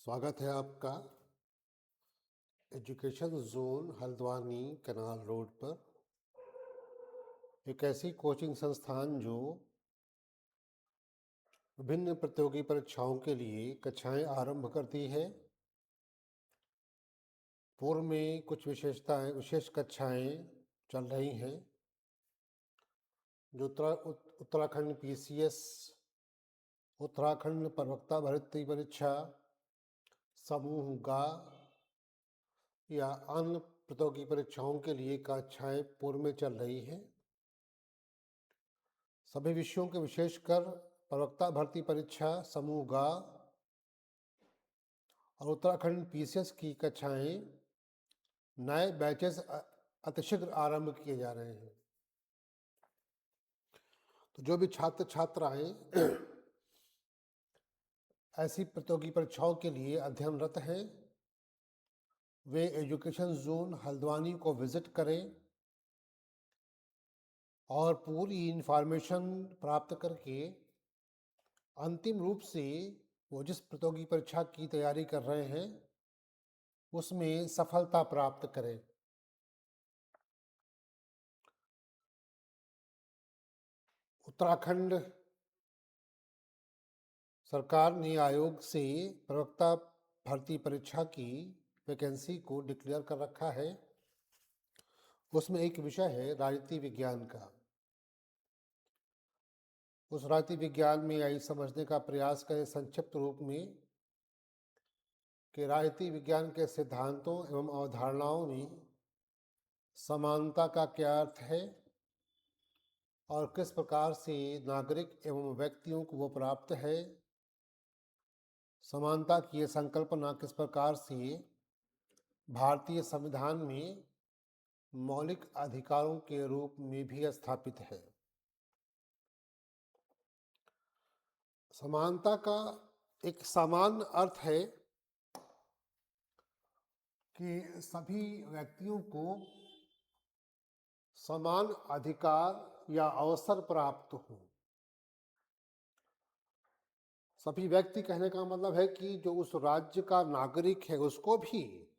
स्वागत है आपका education zone Haldwani canal road पर। एक ऐसी कोचिंग संस्थान जो विभिन्न प्रतियोगी परीक्षाओं के लिए कक्षाएं आरंभ करती है। पूर्व में कुछ विशेष कक्षाएं चल रही हैं जो उत्तराखंड पीसीएस, उत्तराखंड प्रवक्ता भर्ती परीक्षा, समूह गा या अन्य प्रतियोगी परीक्षाओं के लिए कक्षाएं पूर्व में चल रही हैं। सभी विषयों के विशेषकर प्रवक्ता भर्ती परीक्षा, समूह गा और उत्तराखंड पीसीएस की कक्षाएं नए बैचेस अतिशीघ्र आरंभ किए जा रहे हैं। तो जो भी छात्र छात्राएं ऐसी प्रतियोगी परीक्षाओं के लिए अध्ययनरत हैं वे एजुकेशन जोन हल्द्वानी को विजिट करें और पूरी इंफॉर्मेशन प्राप्त करके अंतिम रूप से वो जिस प्रतियोगी परीक्षा की तैयारी कर रहे हैं उसमें सफलता प्राप्त करें। उत्तराखंड सरकार ने आयोग से प्रवक्ता भर्ती परीक्षा की वैकेंसी को डिक्लेयर कर रखा है। उसमें एक विषय है राजनीति विज्ञान का। उस राजनीति विज्ञान में आई समझने का प्रयास करें संक्षिप्त रूप में कि राजनीति विज्ञान के सिद्धांतों एवं अवधारणाओं में समानता का क्या अर्थ है और किस प्रकार से नागरिक एवं व्यक्तियों को वो प्राप्त है। समानता की ये संकल्पना किस प्रकार से भारतीय संविधान में मौलिक अधिकारों के रूप में भी स्थापित है। समानता का एक सामान्य अर्थ है कि सभी व्यक्तियों को समान अधिकार या अवसर प्राप्त हो। सभी व्यक्ति कहने का मतलब है कि जो उस राज्य का नागरिक है उसको भी,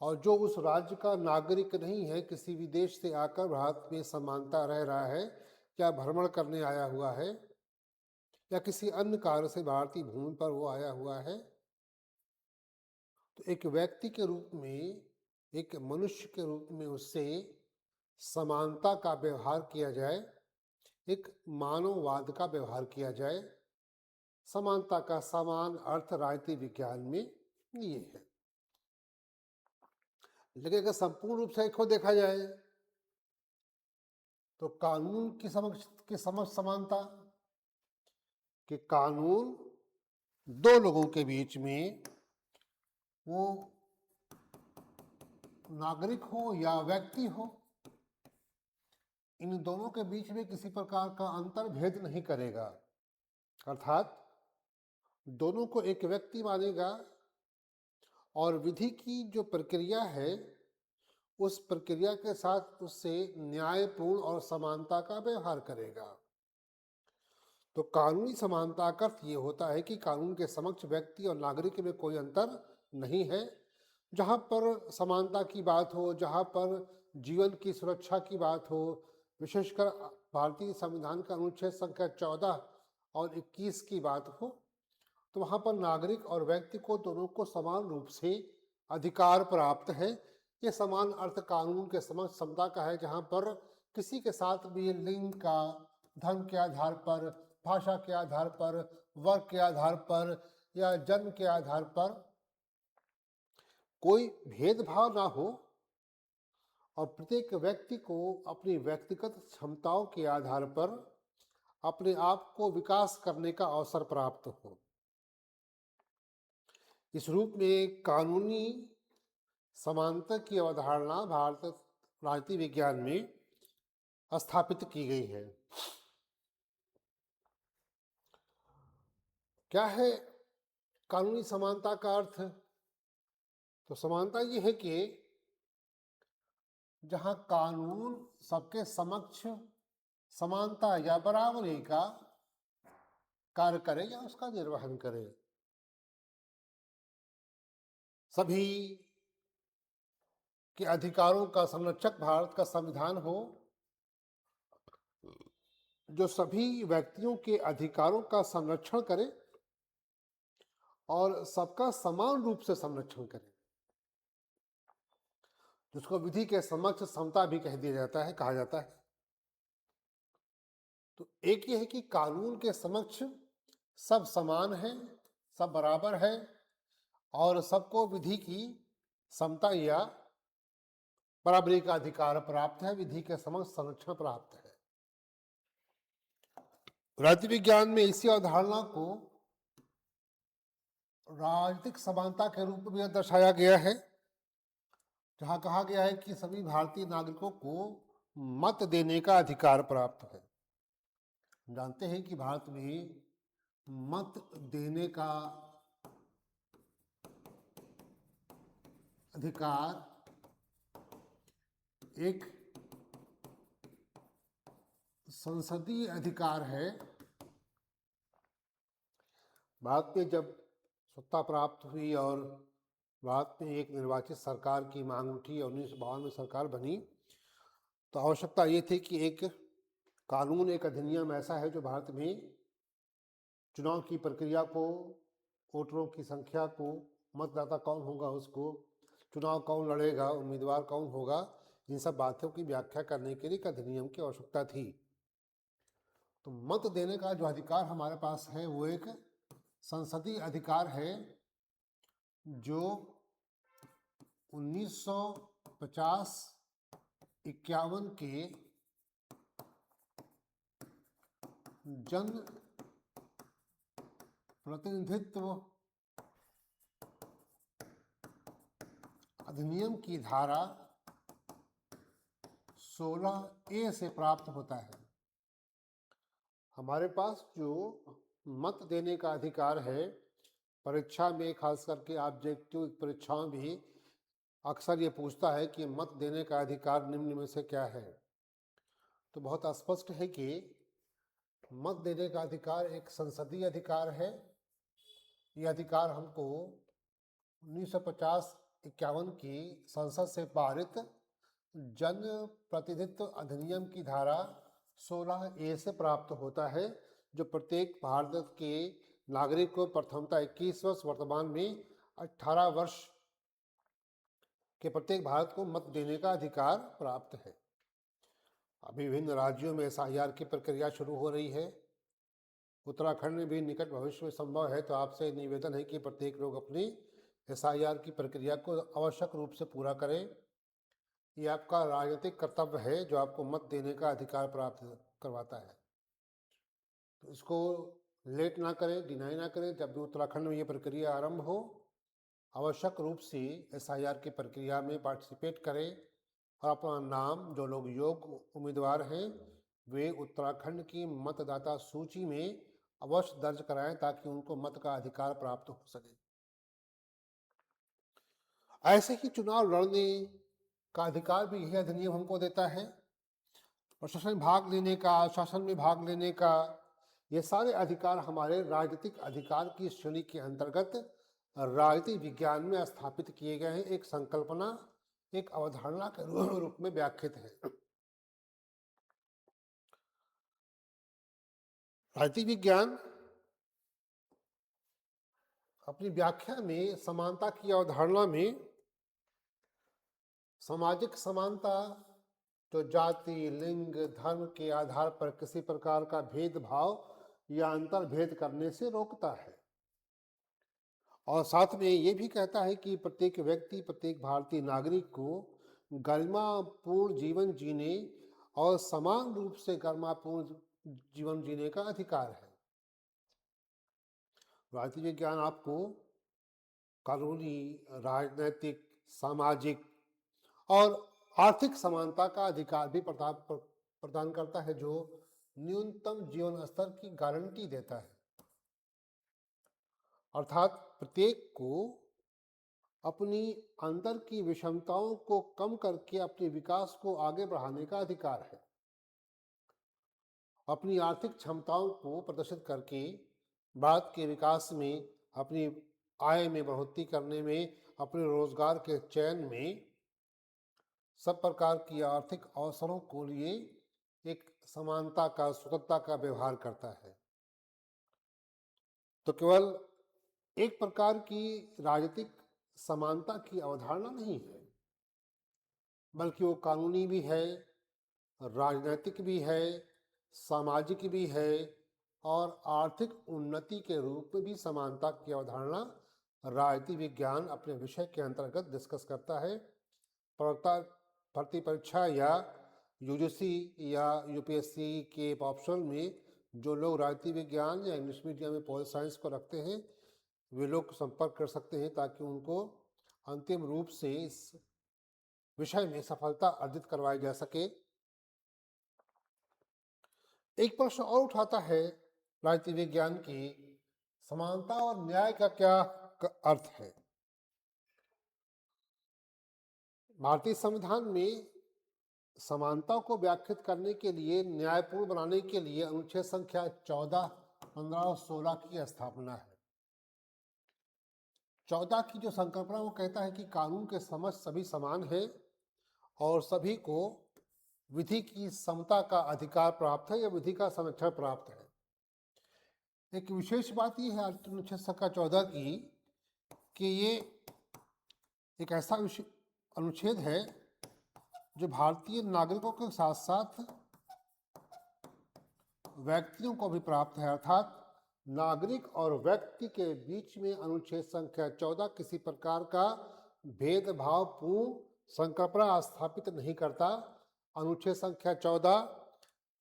और जो उस राज्य का नागरिक नहीं है, किसी विदेश से आकर भारत में समानता रह रहा है या भ्रमण करने आया हुआ है या किसी अन्य कार्य से भारतीय भूमि पर वो आया हुआ है, तो एक व्यक्ति के रूप में, एक मनुष्य के रूप में उससे समानता का व्यवहार किया जाए, एक मानववाद का व्यवहार किया जाए। समानता का समान अर्थ राजनीति विज्ञान में ये है। लेकिन अगर संपूर्ण रूप से इसको देखा जाए तो कानून की समझ समानता कि कानून दो लोगों के बीच में, वो नागरिक हो या व्यक्ति हो, इन दोनों के बीच में किसी प्रकार का अंतर भेद नहीं करेगा। अर्थात दोनों को एक व्यक्ति मानेगा और विधि की जो प्रक्रिया है उस प्रक्रिया के साथ उससे न्यायपूर्ण और समानता का व्यवहार करेगा। तो कानूनी समानता का अर्थ ये होता है कि कानून के समक्ष व्यक्ति और नागरिक में कोई अंतर नहीं है। जहाँ पर समानता की बात हो, जहाँ पर जीवन की सुरक्षा की बात हो, विशेषकर भारतीय संविधान का अनुच्छेद संख्या 14 और 21 की बात हो, तो वहाँ पर नागरिक और व्यक्ति को दोनों को समान रूप से अधिकार प्राप्त है। ये समान अर्थ कानून के समक्ष समता का है, जहाँ पर किसी के साथ भी लिंग का, धर्म के आधार पर, भाषा के आधार पर, वर्ग के आधार पर या जन्म के आधार पर कोई भेदभाव ना हो और प्रत्येक व्यक्ति को अपनी व्यक्तिगत क्षमताओं के आधार पर अपने आप को विकास करने का अवसर प्राप्त हो। इस रूप में कानूनी समानता की अवधारणा भारत राजनीति विज्ञान में स्थापित की गई है। क्या है कानूनी समानता का अर्थ? तो समानता ये है कि जहां कानून सबके समक्ष समानता या बराबरी का कार्य करे या उसका निर्वहन करे। सभी के अधिकारों का संरक्षक भारत का संविधान हो, जो सभी व्यक्तियों के अधिकारों का संरक्षण करे और सबका समान रूप से संरक्षण करे, जिसको विधि के समक्ष समता भी कह दिया जाता है, कहा जाता है। तो एक ये है कि कानून के समक्ष सब समान है, सब बराबर है और सबको विधि की समता या बराबरी का अधिकार प्राप्त है, विधि के समक्ष संरक्षण प्राप्त है। राजनीति विज्ञान में इसी अवधारणा को राजनीतिक समानता के रूप में दर्शाया गया है, जहां कहा गया है कि सभी भारतीय नागरिकों को मत देने का अधिकार प्राप्त है। जानते हैं कि भारत में मत देने का अधिकार एक संसदीय अधिकार है। भारत में जब सत्ता प्राप्त हुई और भारत में एक निर्वाचित सरकार की मांग उठी, 1952 में सरकार बनी, तो आवश्यकता ये थी कि एक कानून, एक अधिनियम ऐसा है जो भारत में चुनाव की प्रक्रिया को, वोटरों की संख्या को, मतदाता कौन होगा उसको, चुनाव कौन लड़ेगा, उम्मीदवार कौन होगा, इन सब बातों की व्याख्या करने के लिए एक अधिनियम की आवश्यकता थी। तो मत देने का जो अधिकार हमारे पास है वो एक संसदीय अधिकार है, जो 1950-51 के जन प्रतिनिधित्व अधिनियम की धारा 16A से प्राप्त होता है। हमारे पास जो मत देने का अधिकार है, परीक्षा में खास करके ऑब्जेक्टिव परीक्षाओं में अक्सर ये पूछता है कि मत देने का अधिकार निम्न में से क्या है। तो बहुत स्पष्ट है कि मत देने का अधिकार एक संसदीय अधिकार है। ये अधिकार हमको 1950-51 की संसद से पारित जन प्रतिनिधित्व अधिनियम की धारा 16A से प्राप्त होता है, जो प्रत्येक भारत के नागरिक को प्रथमतः 21 वर्ष, वर्तमान में 18 वर्ष के प्रत्येक भारत को मत देने का अधिकार प्राप्त है। अभी विभिन्न राज्यों में SIR की प्रक्रिया शुरू हो रही है। उत्तराखंड में भी निकट भविष्य में संभव है, तो आपसे निवेदन है कि प्रत्येक लोग अपनी SIR की प्रक्रिया को आवश्यक रूप से पूरा करें। ये आपका राजनीतिक कर्तव्य है जो आपको मत देने का अधिकार प्राप्त करवाता है। तो इसको लेट ना करें, डिनाई ना करें। जब भी उत्तराखंड में ये प्रक्रिया आरंभ हो, आवश्यक रूप से SIR की प्रक्रिया में पार्टिसिपेट करें और अपना नाम, जो लोग योग्य उम्मीदवार हैं, वे उत्तराखंड की मतदाता सूची में अवश्य दर्ज कराएं, ताकि उनको मत का अधिकार प्राप्त हो सके। ऐसे ही चुनाव लड़ने का अधिकार भी यही अधिनियम हमको देता है। प्रशासन में भाग लेने का, शासन में भाग लेने का, ये सारे अधिकार हमारे राजनीतिक अधिकार की श्रेणी के अंतर्गत राजनीतिक विज्ञान में स्थापित किए गए हैं। एक संकल्पना, एक अवधारणा के रूप में व्याख्यात है। राजनीतिक विज्ञान अपनी व्याख्या में समानता की अवधारणा में सामाजिक समानता, तो जाति, लिंग, धर्म के आधार पर किसी प्रकार का भेदभाव या अंतर भेद करने से रोकता है, और साथ में ये भी कहता है कि प्रत्येक व्यक्ति, प्रत्येक भारतीय नागरिक को गरिमापूर्ण जीवन जीने और समान रूप से गरिमापूर्ण जीवन जीने का अधिकार है। राजनीतिक विज्ञान आपको कानूनी, राजनैतिक, सामाजिक और आर्थिक समानता का अधिकार भी प्रदान करता है, जो न्यूनतम जीवन स्तर की गारंटी देता है। अर्थात प्रत्येक को अपनी अंदर की विषमताओं को कम करके अपने विकास को आगे बढ़ाने का अधिकार है। अपनी आर्थिक क्षमताओं को प्रदर्शित करके भारत के विकास में अपनी आय में बढ़ोतरी करने में, अपने रोजगार के चयन में, सब प्रकार की आर्थिक अवसरों को लिए एक समानता का, स्वतंत्रता का व्यवहार करता है। तो केवल एक प्रकार की राजनीतिक समानता की अवधारणा नहीं है, बल्कि वो कानूनी भी है, राजनैतिक भी है, सामाजिक भी है और आर्थिक उन्नति के रूप में भी समानता की अवधारणा राजनीति विज्ञान अपने विषय के अंतर्गत डिस्कस करता है। प्रवक्ता भर्ती परीक्षा या यूजीसी या यूपीएससी के ऑप्शन में जो लोग राजनीति विज्ञान या इंग्लिश मीडियम में पॉल साइंस को रखते हैं, वे लोग संपर्क कर सकते हैं ताकि उनको अंतिम रूप से इस विषय में सफलता अर्जित करवाई जा सके। एक प्रश्न और उठाता है राजनीति विज्ञान की, समानता और न्याय का क्या अर्थ है। भारतीय संविधान में समानता को व्याख्यात करने के लिए, न्यायपूर्ण बनाने के लिए अनुच्छेद संख्या 14, 15 और 16 की स्थापना है। 14 की जो संकल्पना वो कहता है कि कानून के समक्ष सभी समान है और सभी को विधि की समता का अधिकार प्राप्त है या विधि का संरक्षण प्राप्त है। एक विशेष बात यह है अनुच्छेद संख्या 14 की कि ये एक ऐसा अनुच्छेद है जो भारतीय नागरिकों के साथ साथ व्यक्तियों को भी प्राप्त है, अर्थात नागरिक और व्यक्ति के बीच में अनुच्छेद संख्या 14 किसी प्रकार का भेदभावपूर्ण संकल्पना स्थापित नहीं करता। अनुच्छेद संख्या 14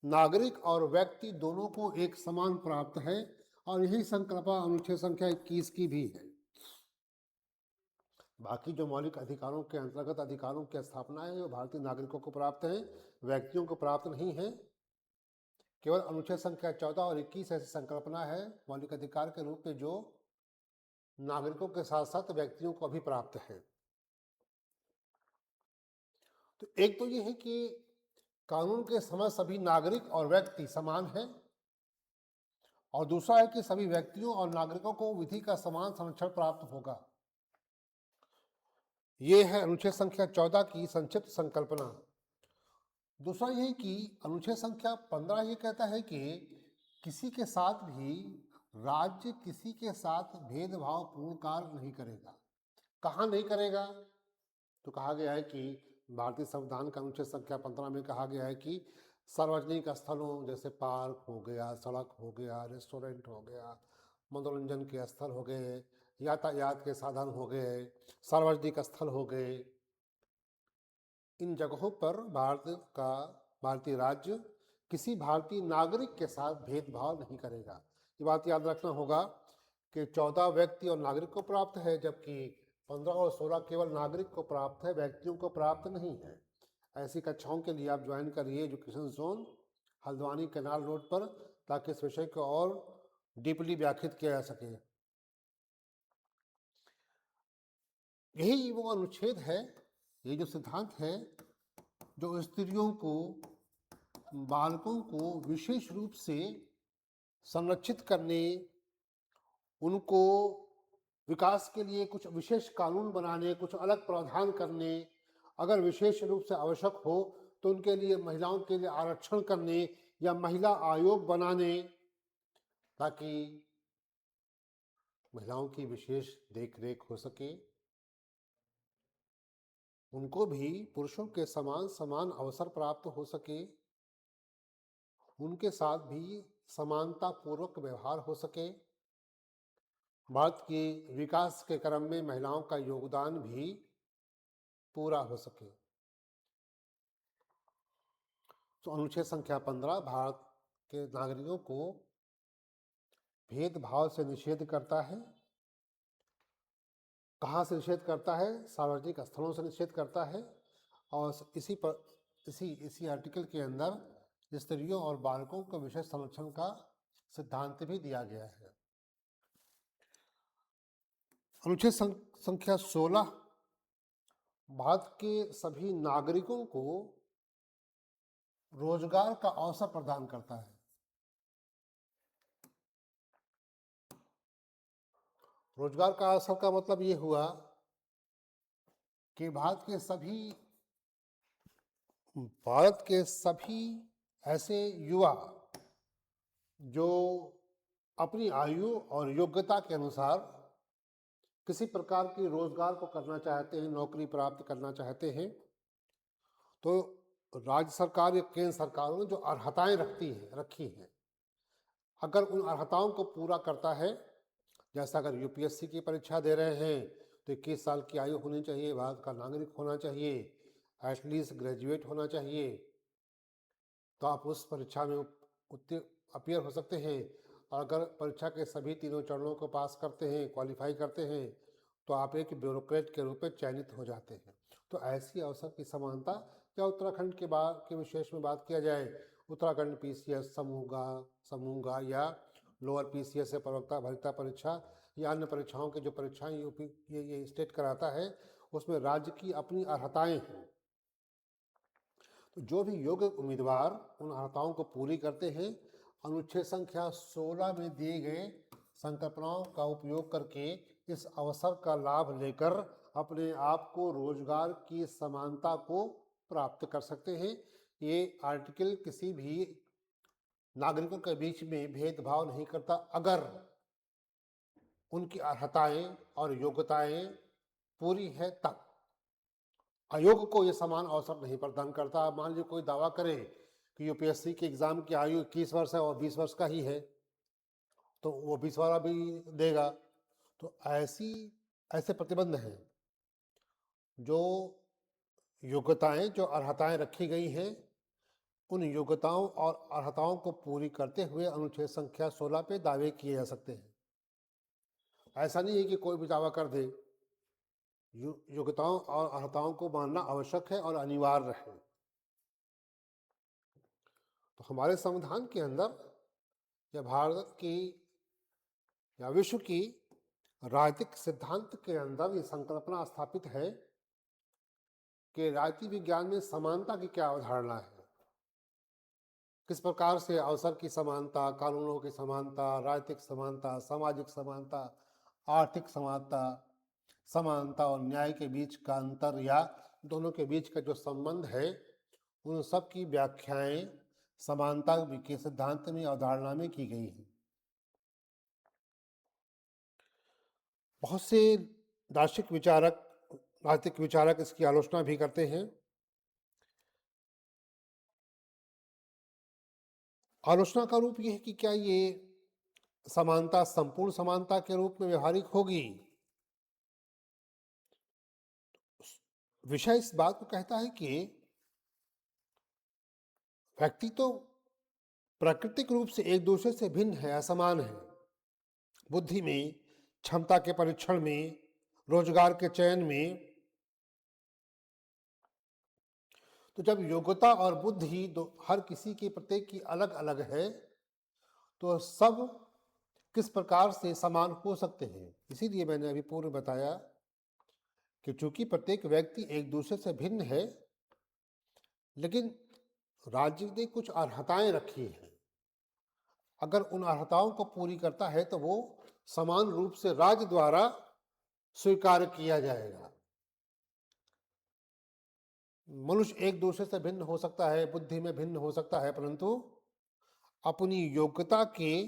नागरिक और व्यक्ति दोनों को एक समान प्राप्त है और यही संकल्पना अनुच्छेद संख्या 21 की भी है। बाकी जो मौलिक अधिकारों के अंतर्गत अधिकारों की स्थापना है वो भारतीय नागरिकों को प्राप्त है, व्यक्तियों को प्राप्त नहीं है। केवल अनुच्छेद संख्या 14 और 21 ऐसी संकल्पना है मौलिक अधिकार के रूप में जो नागरिकों के साथ साथ व्यक्तियों को भी प्राप्त है। तो एक तो यह है कि कानून के समक्ष सभी नागरिक और व्यक्ति समान है और दूसरा है कि सभी व्यक्तियों और नागरिकों को विधि का समान संरक्षण प्राप्त होगा। यह है अनुच्छेद संख्या 14 की संक्षिप्त संकल्पना। दूसरा यह कि अनुच्छेद संख्या 15 ये कहता है कि किसी के साथ भी राज्य किसी के साथ भेदभावपूर्ण कार्य नहीं करेगा। कहाँ नहीं करेगा? तो कहा गया है कि भारतीय संविधान का अनुच्छेद संख्या 15 में कहा गया है कि सार्वजनिक स्थलों जैसे पार्क हो गया, सड़क हो गया, रेस्टोरेंट हो गया, मनोरंजन के स्थल हो गए, यातायात के साधन हो गए, सार्वजनिक स्थल हो गए, इन जगहों पर भारतीय राज्य किसी भारतीय नागरिक के साथ भेदभाव नहीं करेगा। ये बात याद रखना होगा कि 14 व्यक्ति और नागरिक को प्राप्त है, जबकि 15 और 16 केवल नागरिक को प्राप्त है, व्यक्तियों को प्राप्त नहीं है। ऐसी कक्षाओं के लिए आप ज्वाइन करिए education zone Haldwani canal road पर, ताकि इस विषय को और डीपली व्याख्यात किया जा सके। यही वो अनुच्छेद है, ये जो सिद्धांत है जो स्त्रियों को, बालकों को विशेष रूप से संरक्षित करने, उनको विकास के लिए कुछ विशेष कानून बनाने, कुछ अलग प्रावधान करने, अगर विशेष रूप से आवश्यक हो तो उनके लिए महिलाओं के लिए आरक्षण करने या महिला आयोग बनाने, ताकि महिलाओं की विशेष देखरेख हो सके, उनको भी पुरुषों के समान समान अवसर प्राप्त हो सके, उनके साथ भी समानता पूर्वक व्यवहार हो सके, भारत के विकास के क्रम में महिलाओं का योगदान भी पूरा हो सके। तो अनुच्छेद संख्या 15 भारत के नागरिकों को भेदभाव से निषेध करता है। कहाँ से निषेध करता है? सार्वजनिक स्थलों से निषेध करता है और इसी आर्टिकल के अंदर स्त्रियों और बालकों को विशेष संरक्षण का सिद्धांत भी दिया गया है। अनुच्छेद संख्या 16 भारत के सभी नागरिकों को रोजगार का अवसर प्रदान करता है। रोजगार का अवसर का मतलब ये हुआ कि भारत के सभी ऐसे युवा जो अपनी आयु और योग्यता के अनुसार किसी प्रकार की रोजगार को करना चाहते हैं, नौकरी प्राप्त करना चाहते हैं, तो राज्य सरकार या केंद्र सरकारों ने जो अर्हताएं रखी हैं, अगर उन अर्हताओं को पूरा करता है, जैसा अगर यूपीएससी की परीक्षा दे रहे हैं तो 21 साल की आयु होनी चाहिए, भारत का नागरिक होना चाहिए, एटलीस्ट ग्रेजुएट होना चाहिए, तो आप उस परीक्षा में अपीयर हो सकते हैं। और अगर परीक्षा के सभी तीनों चरणों को पास करते हैं, क्वालिफाई करते हैं, तो आप एक ब्यूरोक्रेट के रूप में चयनित हो जाते हैं। तो ऐसी अवसर की समानता, या उत्तराखंड के विशेष में बात किया जाए, उत्तराखंड पीसीएस समूंगा या लोअर पीसीएस से प्रवक्ता भर्ता परीक्षा या अन्य परीक्षाओं की जो परीक्षाएं ये स्टेट कराता है, उसमें राज्य की अपनी अर्हताएं हैं। तो जो भी योग्य उम्मीदवार उन अर्हताओं को पूरी करते हैं, अनुच्छेद संख्या 16 में दिए गए संकल्पनाओं का उपयोग करके इस अवसर का लाभ लेकर अपने आप को रोजगार की समानता को प्राप्त कर सकते हैं। ये आर्टिकल किसी भी नागरिकों के बीच में भेदभाव नहीं करता, अगर उनकी अर्हताएं और योग्यताएं पूरी है तब। अयोग्य को ये समान अवसर नहीं प्रदान करता। मान लीजिए कोई दावा करे कि यूपीएससी के एग्जाम की आयु 21 वर्ष है और 20 वर्ष का ही है, तो वो 20 वाला भी देगा। तो ऐसे प्रतिबंध हैं। जो योग्यताएं, जो अर्हताएं रखी गई हैं, उन योग्यताओं और अर्हताओं को पूरी करते हुए अनुच्छेद संख्या 16 पे दावे किए जा सकते हैं। ऐसा नहीं है कि कोई भी दावा कर दे। योग्यताओं और अर्हताओं को मानना आवश्यक है और अनिवार्य है। तो हमारे संविधान के अंदर या भारत की या विश्व की राजनीतिक सिद्धांत के अंदर ये संकल्पना स्थापित है कि राजनीति विज्ञान में समानता की क्या अवधारणा है, किस प्रकार से अवसर की समानता, कानूनों की समानता, राजनीतिक समानता, सामाजिक समानता, आर्थिक समानता, समानता और न्याय के बीच का अंतर या दोनों के बीच का जो संबंध है, उन सब की व्याख्याएं समानता के सिद्धांत में, अवधारणा में की गई हैं। बहुत से दार्शनिक विचारक, राजनीतिक विचारक इसकी आलोचना भी करते हैं। आलोचना का रूप यह है कि क्या ये समानता संपूर्ण समानता के रूप में व्यवहारिक होगी। विषय इस बात को कहता है कि व्यक्ति तो प्राकृतिक रूप से एक दूसरे से भिन्न है, असमान है। बुद्धि में, क्षमता के परीक्षण में, रोजगार के चयन में। तो जब योग्यता और बुद्धि हर किसी के प्रत्येक की अलग अलग है, तो सब किस प्रकार से समान हो सकते हैं। इसीलिए मैंने अभी पूर्व बताया कि चूंकि प्रत्येक व्यक्ति एक दूसरे से भिन्न है, लेकिन राज्य ने कुछ अर्हताएं रखी हैं। अगर उन अर्हताओं को पूरी करता है तो वो समान रूप से राज्य द्वारा स्वीकार किया जाएगा। मनुष्य एक दूसरे से भिन्न हो सकता है, बुद्धि में भिन्न हो सकता है, परंतु अपनी योग्यता के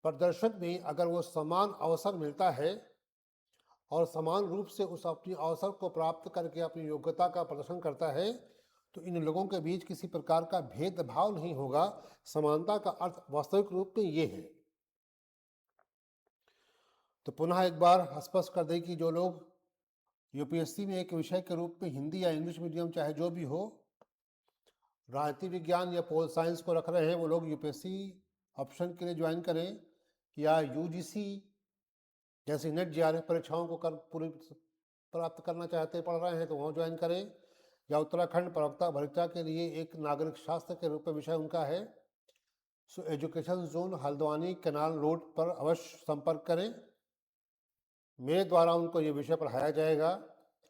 प्रदर्शन में अगर वो समान अवसर मिलता है और समान रूप से उस अपनी अवसर को प्राप्त करके अपनी योग्यता का प्रदर्शन करता है, तो इन लोगों के बीच किसी प्रकार का भेदभाव नहीं होगा। समानता का अर्थ वास्तविक रूप में ये है। तो पुनः एक बार स्पष्ट कर दें कि जो लोग यूपीएससी में एक विषय के रूप में हिंदी या इंग्लिश मीडियम, चाहे जो भी हो, राजनीति विज्ञान या पोल साइंस को रख रहे हैं, वो लोग यूपीएससी ऑप्शन के लिए ज्वाइन करें, या यूजीसी जैसे नेट जेआरएफ परीक्षाओं को पूरी प्राप्त करना चाहते पढ़ रहे हैं तो वहाँ ज्वाइन करें, या उत्तराखंड प्रवक्ता भर्ता के लिए एक नागरिक शास्त्र के रूप में विषय उनका है, so education zone Haldwani canal road पर अवश्य संपर्क करें। मेरे द्वारा उनको ये विषय पढ़ाया जाएगा।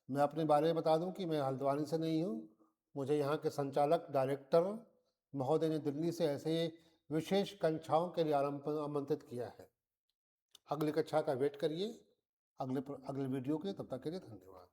मैं अपने बारे में बता दूं कि मैं हल्द्वानी से नहीं हूँ। मुझे यहाँ के संचालक डायरेक्टर महोदय ने दिल्ली से ऐसे विशेष कक्षाओं के लिए आमंत्रित किया है। अगली कक्षा का वेट करिए अगले वीडियो के। तब तक के लिए धन्यवाद।